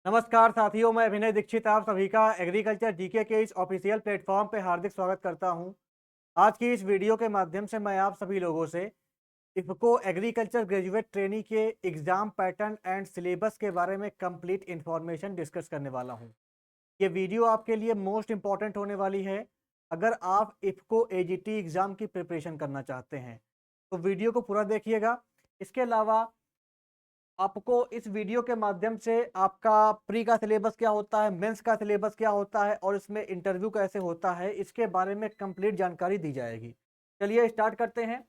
नमस्कार साथियों, मैं अभिनय दीक्षित आप सभी का एग्रीकल्चर जीके के इस ऑफिशियल प्लेटफॉर्म पे हार्दिक स्वागत करता हूं। आज की इस वीडियो के माध्यम से मैं आप सभी लोगों से इफ़को एग्रीकल्चर ग्रेजुएट ट्रेनी के एग्ज़ाम पैटर्न एंड सिलेबस के बारे में कंप्लीट इन्फॉर्मेशन डिस्कस करने वाला हूं। ये वीडियो आपके लिए मोस्ट इम्पॉर्टेंट होने वाली है अगर आप इफ़को एजीटी एग्ज़ाम की प्रिपरेशन करना चाहते हैं, तो वीडियो को पूरा देखिएगा। इसके अलावा आपको इस वीडियो के माध्यम से आपका प्री का सिलेबस क्या होता है, मेंस का सिलेबस क्या होता है और इसमें इंटरव्यू कैसे होता है, इसके बारे में कंप्लीट जानकारी दी जाएगी। चलिए स्टार्ट करते हैं।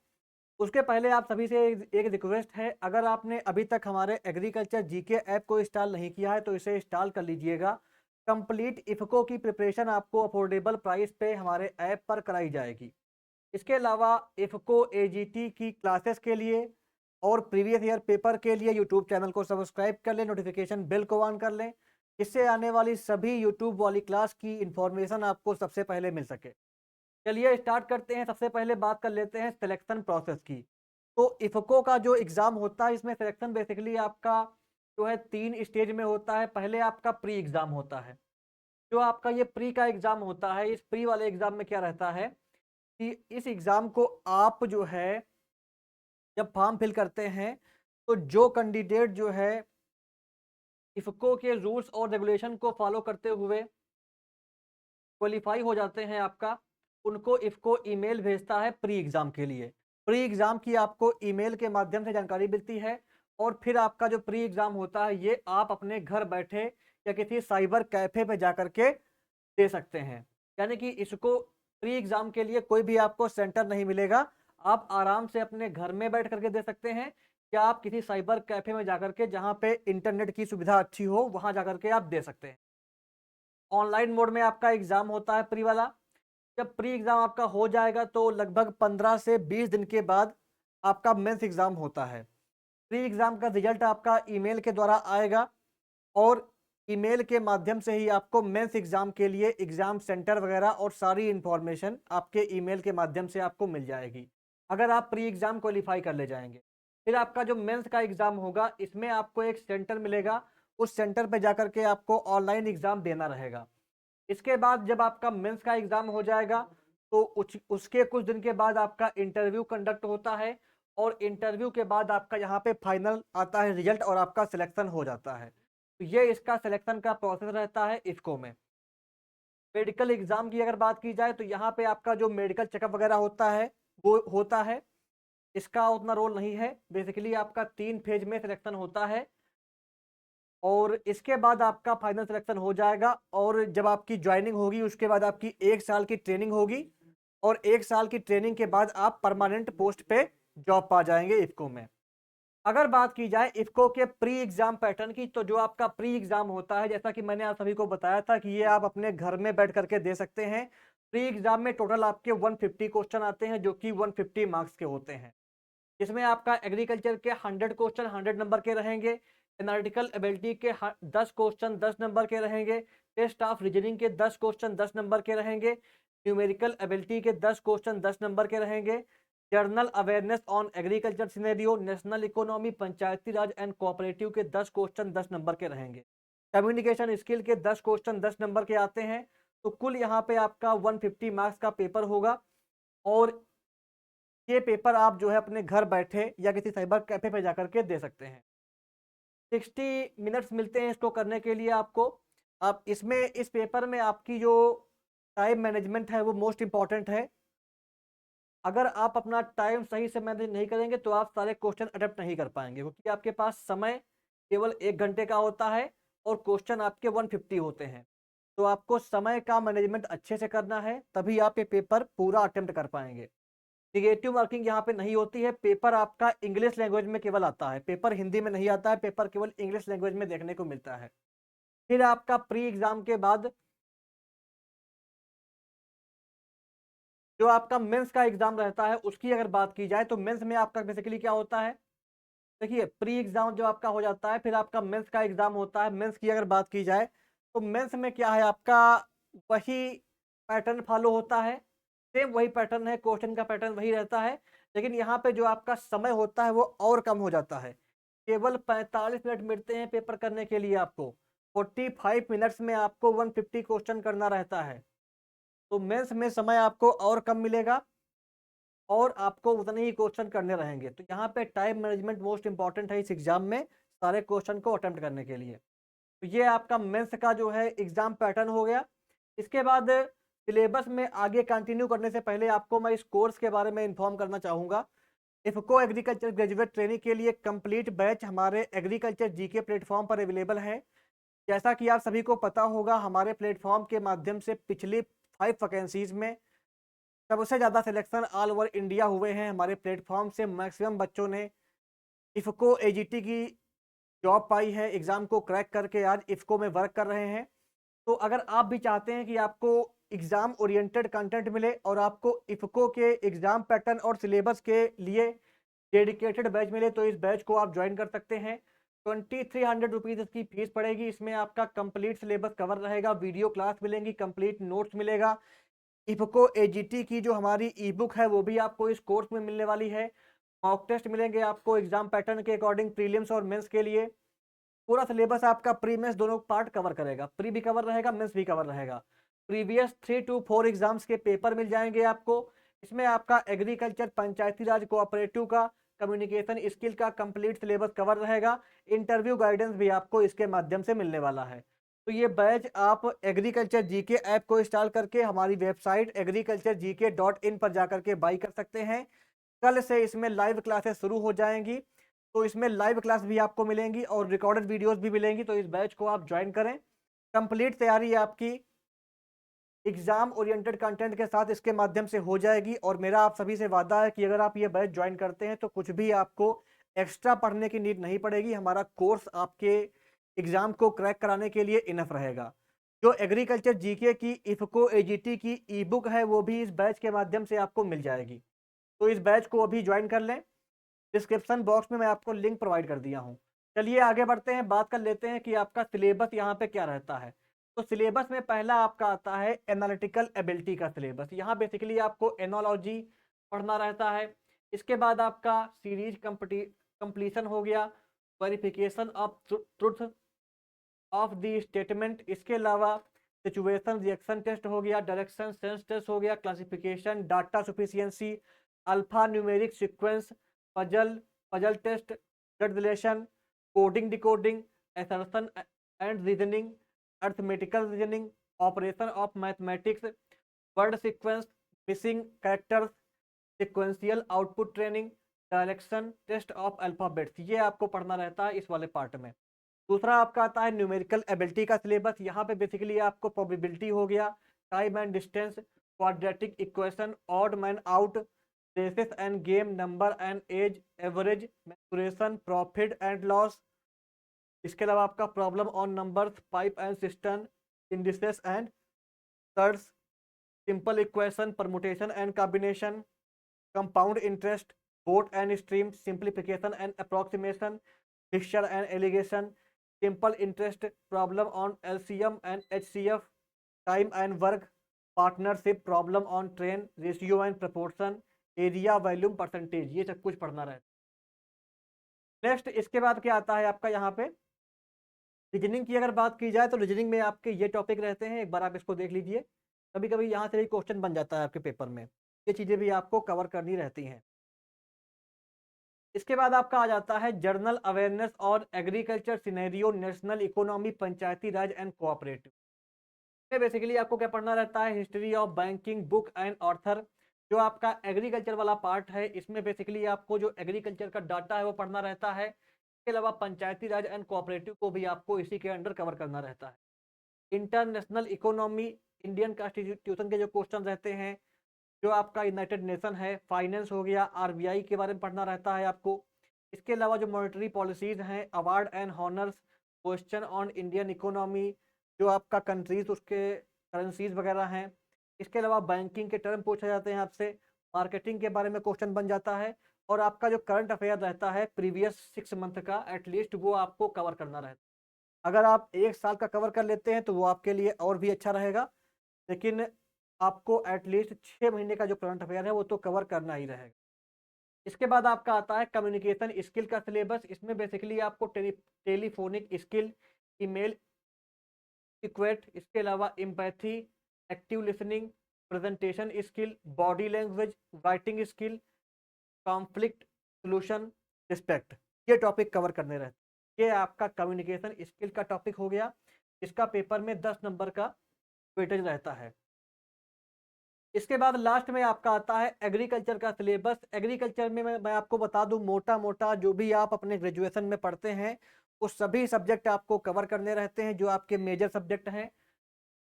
उसके पहले आप सभी से एक रिक्वेस्ट है, अगर आपने अभी तक हमारे एग्रीकल्चर जीके ऐप को इंस्टॉल नहीं किया है तो इसे इंस्टॉल कर लीजिएगा। कंप्लीट इफ़को की प्रिपरेशन आपको अफोर्डेबल प्राइस पे हमारे ऐप पर कराई जाएगी। इसके अलावा इफ़को एजीटी की क्लासेस के लिए और प्रीवियस ईयर पेपर के लिए यूट्यूब चैनल को सब्सक्राइब कर लें, नोटिफिकेशन बेल को ऑन कर लें, इससे आने वाली सभी यूट्यूब वाली क्लास की इन्फॉर्मेशन आपको सबसे पहले मिल सके। चलिए स्टार्ट करते हैं। सबसे पहले बात कर लेते हैं सिलेक्शन प्रोसेस की। तो इफ़को का जो एग्ज़ाम होता है, इसमें सिलेक्शन बेसिकली आपका जो है 3 स्टेज में होता है। पहले आपका प्री एग्ज़ाम होता है। जो आपका ये प्री का एग्ज़ाम होता है, इस प्री वाले एग्ज़ाम में क्या रहता है कि इस एग्ज़ाम को आप जो है जब फॉर्म फिल करते हैं, तो जो कैंडिडेट जो है इफ़को के रूल्स और रेगुलेशन को फॉलो करते हुए क्वालीफाई हो जाते हैं आपका, उनको इफ़को ईमेल भेजता है प्री एग्ज़ाम के लिए। प्री एग्ज़ाम की आपको ईमेल के माध्यम से जानकारी मिलती है और फिर आपका जो प्री एग्ज़ाम होता है, ये आप अपने घर बैठे या किसी साइबर कैफ़े पे जाकर के दे सकते हैं। यानी कि इसको प्री एग्ज़ाम के लिए कोई भी आपको सेंटर नहीं मिलेगा। आप आराम से अपने घर में बैठ कर के दे सकते हैं या आप किसी साइबर कैफ़े में जाकर के, जहाँ पे इंटरनेट की सुविधा अच्छी हो, वहाँ जाकर के आप दे सकते हैं। ऑनलाइन मोड में आपका एग्ज़ाम होता है प्री वाला। जब प्री एग्ज़ाम आपका हो जाएगा तो लगभग 15 से 20 दिन के बाद आपका मेंस एग्ज़ाम होता है। प्री एग्ज़ाम का रिजल्ट आपका ईमेल के द्वारा आएगा और ईमेल के माध्यम से ही आपको मेंस एग्ज़ाम के लिए एग्ज़ाम सेंटर वगैरह और सारी इन्फॉर्मेशन आपके ईमेल के माध्यम से आपको मिल जाएगी, अगर आप प्री एग्ज़ाम क्वालीफाई कर ले जाएँगे। फिर आपका जो मेंस का एग्ज़ाम होगा, इसमें आपको एक सेंटर मिलेगा, उस सेंटर पे जाकर के आपको ऑनलाइन एग्ज़ाम देना रहेगा। इसके बाद जब आपका मेंस का एग्ज़ाम हो जाएगा, तो उसके कुछ दिन के बाद आपका इंटरव्यू कंडक्ट होता है और इंटरव्यू के बाद आपका यहाँ पे फाइनल आता है रिजल्ट और आपका सिलेक्शन हो जाता है। तो ये इसका सिलेक्शन का प्रोसेस रहता है इफ़को में। मेडिकल एग्ज़ाम की अगर बात की जाए तो यहाँ पे आपका जो मेडिकल चेकअप वगैरह होता है, वो होता है। इसका उतना रोल नहीं है। बेसिकली आपका 3 फेज़ में सिलेक्शन होता है और इसके बाद आपका फाइनल सिलेक्शन हो जाएगा और जब आपकी जॉइनिंग होगी, उसके बाद आपकी 1 साल की ट्रेनिंग होगी और 1 साल की ट्रेनिंग के बाद आप परमानेंट पोस्ट पे जॉब पा जाएँगे इफ़को में। अगर बात की जाए इफ़को के प्री एग्ज़ाम पैटर्न की, तो जो आपका प्री एग्ज़ाम होता है, जैसा कि मैंने आप सभी को बताया था कि ये आप अपने घर में बैठ कर के दे सकते हैं। प्री एग्ज़ाम में टोटल आपके 150 क्वेश्चन आते हैं, जो कि 150 मार्क्स के होते हैं। इसमें आपका एग्रीकल्चर के 100 क्वेश्चन 100 नंबर के रहेंगे, एनालिटिकल एबिलिटी के 10 क्वेश्चन 10 नंबर के रहेंगे, टेस्ट ऑफ रीजनिंग के 10 क्वेश्चन 10 नंबर के रहेंगे, न्यूमेरिकल एबिलिटी के 10 क्वेश्चन 10 नंबर के रहेंगे, journal awareness on agriculture scenario, national economy, Panchayati Raj and cooperative के 10 क्वेश्चन 10 नंबर के रहेंगे, कम्युनिकेशन स्किल के 10 क्वेश्चन 10 नंबर के आते हैं। तो कुल यहाँ पे आपका 150 मार्क्स का पेपर होगा और ये पेपर आप जो है अपने घर बैठे या किसी साइबर कैफे पे जाकर के दे सकते हैं। 60 मिनट्स मिलते हैं इसको करने के लिए आपको। आप इसमें इस पेपर में आपकी जो टाइम मैनेजमेंट है वो मोस्ट इम्पॉर्टेंट है। अगर आप अपना टाइम सही से मैनेज नहीं करेंगे तो आप सारे क्वेश्चन अटेम्प्ट नहीं कर पाएँगे, क्योंकि आपके पास समय केवल 1 घंटे का होता है और क्वेश्चन आपके 150 होते हैं। तो आपको समय का मैनेजमेंट अच्छे से करना है, तभी आप ये पेपर पूरा अटेम्प्ट कर पाएँगे। नेगेटिव मार्किंग यहाँ पे नहीं होती है। पेपर आपका इंग्लिश लैंग्वेज में केवल आता है, पेपर हिंदी में नहीं आता है, पेपर केवल इंग्लिश लैंग्वेज में देखने को मिलता है। फिर आपका प्री एग्जाम के बाद जो आपका मेंस का एग्जाम रहता है, उसकी अगर बात की जाए तो मेंस में आपका बेसिकली क्या होता है, देखिए प्री एग्जाम जो आपका हो जाता है, फिर आपका मेंस का एग्जाम होता है। मेंस की अगर बात की जाए तो मेंस में क्या है, आपका वही पैटर्न फॉलो होता है, सेम वही पैटर्न है, क्वेश्चन का पैटर्न वही रहता है, लेकिन यहाँ पे जो आपका समय होता है वो और कम हो जाता है। केवल 45 मिनट मिलते हैं पेपर करने के लिए आपको। 45 मिनट्स में आपको 150 क्वेश्चन करना रहता है। तो मेंस में समय आपको और कम मिलेगा और आपको उतने ही क्वेश्चन करने रहेंगे। तो यहाँ पे टाइम मैनेजमेंट मोस्ट इंपॉर्टेंट है इस एग्जाम में सारे क्वेश्चन को अटेम्प्ट करने के लिए। तो ये आपका मेंस का जो है एग्जाम पैटर्न हो गया। इसके बाद सिलेबस में आगे कंटिन्यू करने से पहले आपको मैं इस कोर्स के बारे में इन्फॉर्म करना चाहूँगा। इफ़को एग्रीकल्चर ग्रेजुएट ट्रेनिंग के लिए कंप्लीट बैच हमारे एग्रीकल्चर जीके प्लेटफॉर्म पर अवेलेबल है। जैसा कि आप सभी को पता होगा, हमारे प्लेटफॉर्म के माध्यम से पिछली 5 वैकेंसीज में सबसे ज़्यादा सिलेक्शन ऑल ओवर इंडिया हुए हैं। हमारे प्लेटफॉर्म से मैक्सिमम बच्चों ने इफ़को एजीटी की जॉब पाई है, एग्ज़ाम को क्रैक करके आज इफ़को में वर्क कर रहे हैं। तो अगर आप भी चाहते हैं कि आपको एग्ज़ाम ओरिएंटेड कंटेंट मिले और आपको इफ़को के एग्ज़ाम पैटर्न और सिलेबस के लिए डेडिकेटेड बैच मिले, तो इस बैच को आप ज्वाइन कर सकते हैं। 2300 रुपीज़ इसकी फीस पड़ेगी। इसमें आपका कंप्लीट सिलेबस कवर रहेगा, वीडियो क्लास मिलेंगी, कंप्लीट नोट्स मिलेगा। इफ़को एजीटी की जो हमारी ई बुक है वो भी आपको इस कोर्स में मिलने वाली है। मॉक टेस्ट मिलेंगे आपको एग्जाम पैटर्न के अकॉर्डिंग प्रीलिम्स और मेंस के लिए। पूरा सिलेबस आपका प्री मेंस दोनों पार्ट कवर करेगा, प्री भी कवर रहेगा, मेंस भी कवर रहेगा। प्रीवियस 3 to 4 एग्जाम्स के पेपर मिल जाएंगे आपको। इसमें आपका एग्रीकल्चर, पंचायती राज, कोऑपरेटिव का, कम्युनिकेशन स्किल का कंप्लीट सिलेबस कवर रहेगा। इंटरव्यू गाइडेंस भी आपको इसके माध्यम से मिलने वाला है। तो ये बैच आप एग्रीकल्चर जीके ऐप को इंस्टॉल करके हमारी वेबसाइट agriculturegk.in पर जाकर के बाई कर सकते हैं। कल से इसमें लाइव क्लासेस शुरू हो जाएंगी, तो इसमें लाइव क्लास भी आपको मिलेंगी और रिकॉर्डेड वीडियोस भी मिलेंगी। तो इस बैच को आप ज्वाइन करें। कंप्लीट तैयारी आपकी एग्जाम ओरिएंटेड कंटेंट के साथ इसके माध्यम से हो जाएगी। और मेरा आप सभी से वादा है कि अगर आप ये बैच ज्वाइन करते हैं तो कुछ भी आपको एक्स्ट्रा पढ़ने की नीड नहीं पड़ेगी। हमारा कोर्स आपके एग्जाम को क्रैक कराने के लिए इनफ रहेगा। जो एग्रीकल्चर जीके की इफ़को एजीटी की ई बुक है वो भी इस बैच के माध्यम से आपको मिल जाएगी। तो इस बैच को अभी ज्वाइन कर लें। डिस्क्रिप्शन बॉक्स में मैं आपको लिंक प्रोवाइड कर दिया हूँ। चलिए आगे बढ़ते हैं, बात कर लेते हैं कि आपका सिलेबस यहाँ पे क्या रहता है। तो सिलेबस में पहला आपका आता है एनालिटिकल एबिलिटी का सिलेबस। यहाँ बेसिकली आपको एनोलॉजी पढ़ना रहता है। इसके बाद आपका सीरीज कंप्लीशन हो गया, verification of truth of the statement. इसके अलावा सिचुएशन रिएक्शन टेस्ट हो गया, डायरेक्शन सेंस टेस्ट हो गया, classification, data sufficiency, alphanumeric sequence, puzzle puzzle test, blood relation, coding decoding, assertion and reasoning, arithmetical reasoning, operation of mathematics, word sequence, missing characters, sequential output training, direction test of alphabets. ये आपको पढ़ना रहता है इस वाले part में। दूसरा आपका आता है न्यूमेरिकल एबिलिटी का सिलेबस। यहाँ पे बेसिकली आपको प्रोबेबिलिटी हो गया, time and distance, quadratic equation, odd man out, races and game, number and age, average, mensuration, profit and loss. इसके अलावा आपका problem on numbers, pipe and cistern, indices and surds, simple equation, permutation and combination, compound interest, boat and stream, simplification and approximation, mixture and alligation, simple interest, problem on LCM and HCF, time and work, partnership, problem on train, ratio and proportion, area, volume, percentage. ये सब कुछ पढ़ना रहता है। Next इसके बाद क्या आता है आपका यहाँ पे रीजनिंग की अगर बात की जाए तो रीजनिंग में आपके ये टॉपिक रहते हैं, एक बार आप इसको देख लीजिए। कभी कभी यहाँ से भी क्वेश्चन बन जाता है आपके पेपर में। ये चीज़ें भी आपको कवर करनी रहती हैं। इसके बाद आपका आ जाता है जर्नल अवेयरनेस और agriculture scenario, national economy, Panchayati Raj and cooperative. में बेसिकली आपको क्या पढ़ना रहता है, history of banking, book and author. जो आपका एग्रीकल्चर वाला पार्ट है इसमें बेसिकली आपको जो एग्रीकल्चर का डाटा है वो पढ़ना रहता है। इसके अलावा पंचायती राज एंड कोऑपरेटिव को भी आपको इसी के अंडर कवर करना रहता है। इंटरनेशनल इकोनॉमी, इंडियन कॉन्स्टिट्यूशन के जो क्वेश्चन रहते हैं, जो आपका यूनाइटेड नेशन है, फाइनेंस हो गया, आरबीआई के बारे में पढ़ना रहता है आपको। इसके अलावा जो मॉनेटरी पॉलिसीज हैं, award and honours, question on Indian economy, जो आपका कंट्रीज उसके करेंसीज वगैरह हैं। इसके अलावा बैंकिंग के टर्म पूछे जाते हैं आपसे, मार्केटिंग के बारे में क्वेश्चन बन जाता है। और आपका जो करंट अफेयर रहता है प्रीवियस 6 मंथ का एटलीस्ट, वो आपको कवर करना रहता है। अगर आप 1 साल का कवर कर लेते हैं तो वो आपके लिए और भी अच्छा रहेगा, लेकिन आपको एटलीस्ट 6 महीने का जो करंट अफेयर है वो तो कवर करना ही रहेगा। इसके बाद आपका आता है कम्युनिकेशन स्किल का सिलेबस। इसमें बेसिकली आपको टेलीफोनिक स्किल, ईमेल इक्वेट, इसके अलावा empathy, active listening, presentation skill, body language, writing skill, conflict solution, respect, ये टॉपिक कवर करने रहते हैं। ये आपका कम्युनिकेशन स्किल का टॉपिक हो गया। इसका पेपर में 10 नंबर का वेटेज रहता है। इसके बाद लास्ट में आपका आता है एग्रीकल्चर का सिलेबस। एग्रीकल्चर में मैं आपको बता दूं, मोटा मोटा जो भी आप अपने ग्रेजुएशन में पढ़ते हैं वो सभी सब्जेक्ट आपको कवर करने रहते हैं, जो आपके मेजर सब्जेक्ट हैं।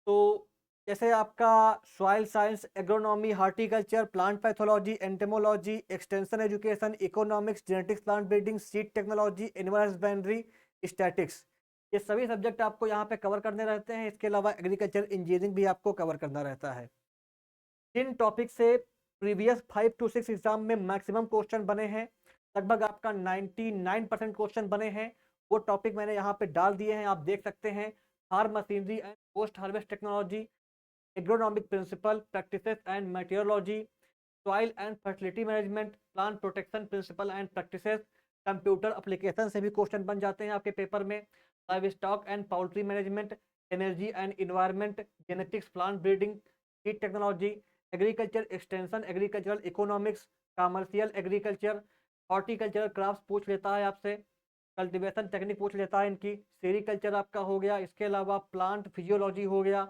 तो जैसे आपका soil science, agronomy, horticulture, plant pathology, entomology, extension education, economics, genetics, plant breeding, seed technology, animal husbandry, statics, ये सभी सब्जेक्ट आपको यहाँ पे कवर करने रहते हैं। इसके अलावा एग्रीकल्चर इंजीनियरिंग भी आपको कवर करना रहता है। जिन टॉपिक से प्रीवियस 5 to 6 एग्जाम में मैक्सिमम क्वेश्चन बने हैं, लगभग आपका 99% क्वेश्चन बने हैं, वो टॉपिक मैंने यहाँ पे डाल दिए हैं, आप देख सकते हैं। Farm machinery and post harvest technology, agronomic principle, practices and meteorology, soil and fertility management, plant protection principle and practices, computer application से भी क्वेश्चन बन जाते हैं आपके पेपर में, livestock and poultry management, energy and environment, genetics, plant breeding, seed technology, agriculture extension, agricultural economics, commercial agriculture, horticulture craft पूछ लेता है आपसे, कल्टीवेशन टेक्निक पूछ लेता है इनकी, सेरीकल्चर आपका हो गया। इसके अलावा प्लांट फिजियोलॉजी हो गया,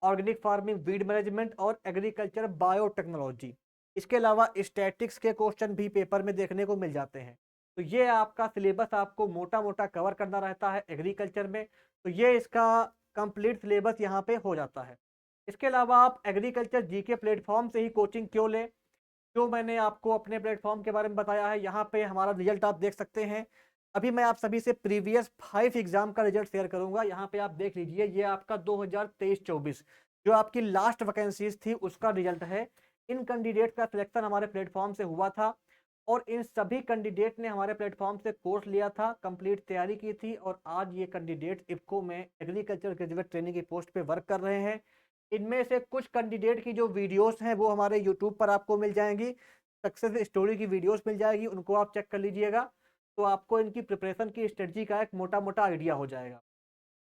ऑर्गेनिक फार्मिंग, वीड मैनेजमेंट और एग्रीकल्चर बायोटेक्नोलॉजी। इसके अलावा स्टैटिक्स के क्वेश्चन भी पेपर में देखने को मिल जाते हैं। तो ये आपका सिलेबस आपको मोटा मोटा कवर करना रहता है एग्रीकल्चर में। तो ये इसका कंप्लीट सिलेबस यहाँ पे हो जाता है। इसके अलावा आप एग्रीकल्चर जीके प्लेटफॉर्म से ही कोचिंग क्यों लें, जो मैंने आपको अपने प्लेटफॉर्म के बारे में बताया है, यहाँ पे हमारा रिजल्ट आप देख सकते हैं। अभी मैं आप सभी से प्रीवियस 5 एग्जाम का रिजल्ट शेयर करूंगा। यहाँ पे आप देख लीजिए, ये आपका 2023-24 जो आपकी लास्ट वैकेंसीज थी उसका रिजल्ट है। इन कैंडिडेट का सिलेक्शन हमारे प्लेटफॉर्म से हुआ था और इन सभी कैंडिडेट ने हमारे प्लेटफॉर्म से कोर्स लिया था, कंप्लीट तैयारी की थी और आज ये कैंडिडेट इफ्को में एग्रीकल्चर ग्रेजुएट ट्रेनिंग की पोस्ट पे वर्क कर रहे हैं। इनमें से कुछ कैंडिडेट की जो वीडियोस हैं वो हमारे यूट्यूब पर आपको मिल जाएंगी, सक्सेस स्टोरी की वीडियोस मिल जाएगी, उनको आप चेक कर लीजिएगा। तो आपको इनकी प्रिपरेशन की स्ट्रेटजी का एक मोटा मोटा आइडिया हो जाएगा।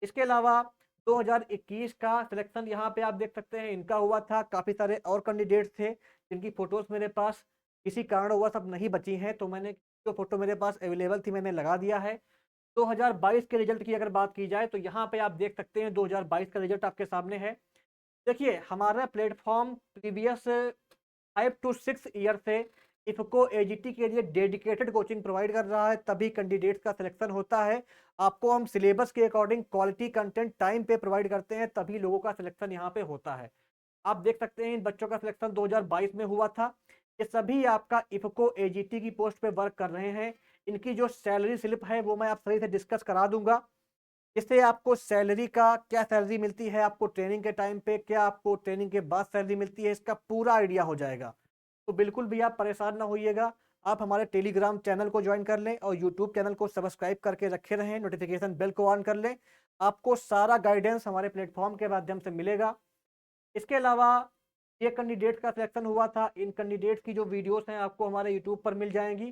इसके अलावा 2021 का सिलेक्शन यहाँ पे आप देख सकते हैं इनका हुआ था। काफ़ी सारे और कैंडिडेट्स थे जिनकी फ़ोटोज़ मेरे पास किसी कारण हुआ सब नहीं बची हैं, तो मैंने जो फ़ोटो मेरे पास अवेलेबल थी मैंने लगा दिया है। 2022 के रिजल्ट की अगर बात की जाए तो यहाँ पे आप देख सकते हैं 2022 का रिजल्ट आपके सामने है। देखिए हमारा प्लेटफॉर्म प्रीवियस 5 to 6 ईयर से इफको एजीटी के लिए डेडिकेटेड कोचिंग प्रोवाइड कर रहा है, तभी कैंडिडेट्स का सिलेक्शन होता है। आपको हम सिलेबस के अकॉर्डिंग क्वालिटी कंटेंट टाइम पे प्रोवाइड करते हैं, तभी लोगों का सिलेक्शन यहाँ पे होता है। आप देख सकते हैं इन बच्चों का सिलेक्शन 2022 में हुआ था। ये सभी आपका इफको एजीटी की पोस्ट पे वर्क कर रहे हैं। इनकी जो सैलरी स्लिप है वो मैं आप सभी से डिस्कस करा दूंगा। इससे आपको सैलरी का क्या सैलरी मिलती है, आपको ट्रेनिंग के टाइम पे क्या, आपको ट्रेनिंग के बाद सैलरी मिलती है, इसका पूरा आइडिया हो जाएगा। तो बिल्कुल भी आप परेशान ना होइएगा। आप हमारे टेलीग्राम चैनल को ज्वाइन कर लें और यूट्यूब चैनल को सब्सक्राइब करके रखे रहें, नोटिफिकेशन बेल को ऑन कर लें। आपको सारा गाइडेंस हमारे प्लेटफॉर्म के माध्यम से मिलेगा। इसके अलावा ये कैंडिडेट का सिलेक्शन हुआ था, इन कैंडिडेट की जो वीडियोस हैं आपको हमारे यूट्यूब पर मिल जाएंगी।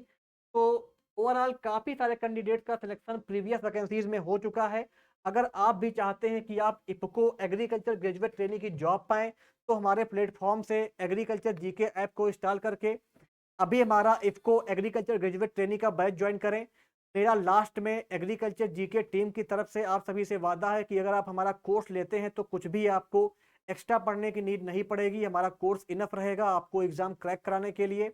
तो ओवरऑल काफ़ी सारे कैंडिडेट का सिलेक्शन प्रीवियस वैकेंसीज में हो चुका है। अगर आप भी चाहते हैं कि आप इफको एग्रीकल्चर ग्रेजुएट ट्रेनिंग की जॉब पाएँ, तो हमारे प्लेटफॉर्म से एग्रीकल्चर जीके ऐप को इंस्टॉल करके अभी हमारा इफको एग्रीकल्चर ग्रेजुएट ट्रेनिंग का बैच ज्वाइन करें। मेरा लास्ट में एग्रीकल्चर जीके टीम की तरफ से आप सभी से वादा है कि अगर आप हमारा कोर्स लेते हैं तो कुछ भी आपको एक्स्ट्रा पढ़ने की नीड नहीं पड़ेगी। हमारा कोर्स इनफ रहेगा आपको एग्जाम क्रैक कराने के लिए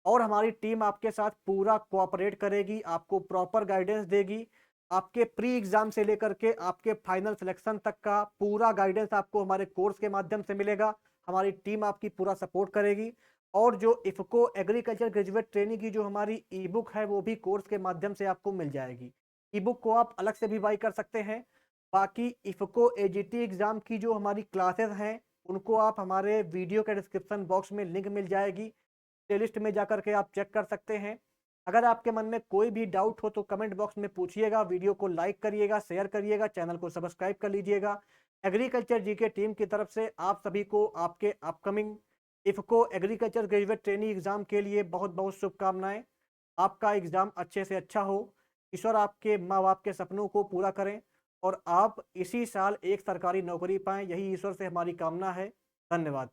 और हमारी टीम आपके साथ पूरा कोऑपरेट करेगी, आपको प्रॉपर गाइडेंस देगी। आपके प्री एग्जाम से लेकर के आपके फाइनल सिलेक्शन तक का पूरा गाइडेंस आपको हमारे कोर्स के माध्यम से मिलेगा। हमारी टीम आपकी पूरा सपोर्ट करेगी और जो इफको एग्रीकल्चर ग्रेजुएट ट्रेनिंग की जो हमारी ई बुक है वो भी कोर्स के माध्यम से आपको मिल जाएगी। ई बुक को आप अलग से भी बाई कर सकते हैं। बाकी इफको एजीटी एग्जाम की जो हमारी क्लासेस हैं उनको आप हमारे वीडियो के डिस्क्रिप्शन बॉक्स में लिंक मिल जाएगी, प्लेलिस्ट में जाकर के आप चेक कर सकते हैं। अगर आपके मन में कोई भी डाउट हो तो कमेंट बॉक्स में पूछिएगा, वीडियो को लाइक करिएगा, शेयर करिएगा, चैनल को सब्सक्राइब कर लीजिएगा। एग्रीकल्चर जीके टीम की तरफ से आप सभी को आपके upcoming IFFCO agriculture graduate training exam के लिए बहुत बहुत शुभकामनाएं। आपका एग्जाम अच्छे से अच्छा हो, ईश्वर आपके माँ बाप के सपनों को पूरा करें। और आप इसी साल एक सरकारी नौकरी पाएँ, यही ईश्वर से हमारी कामना है। धन्यवाद।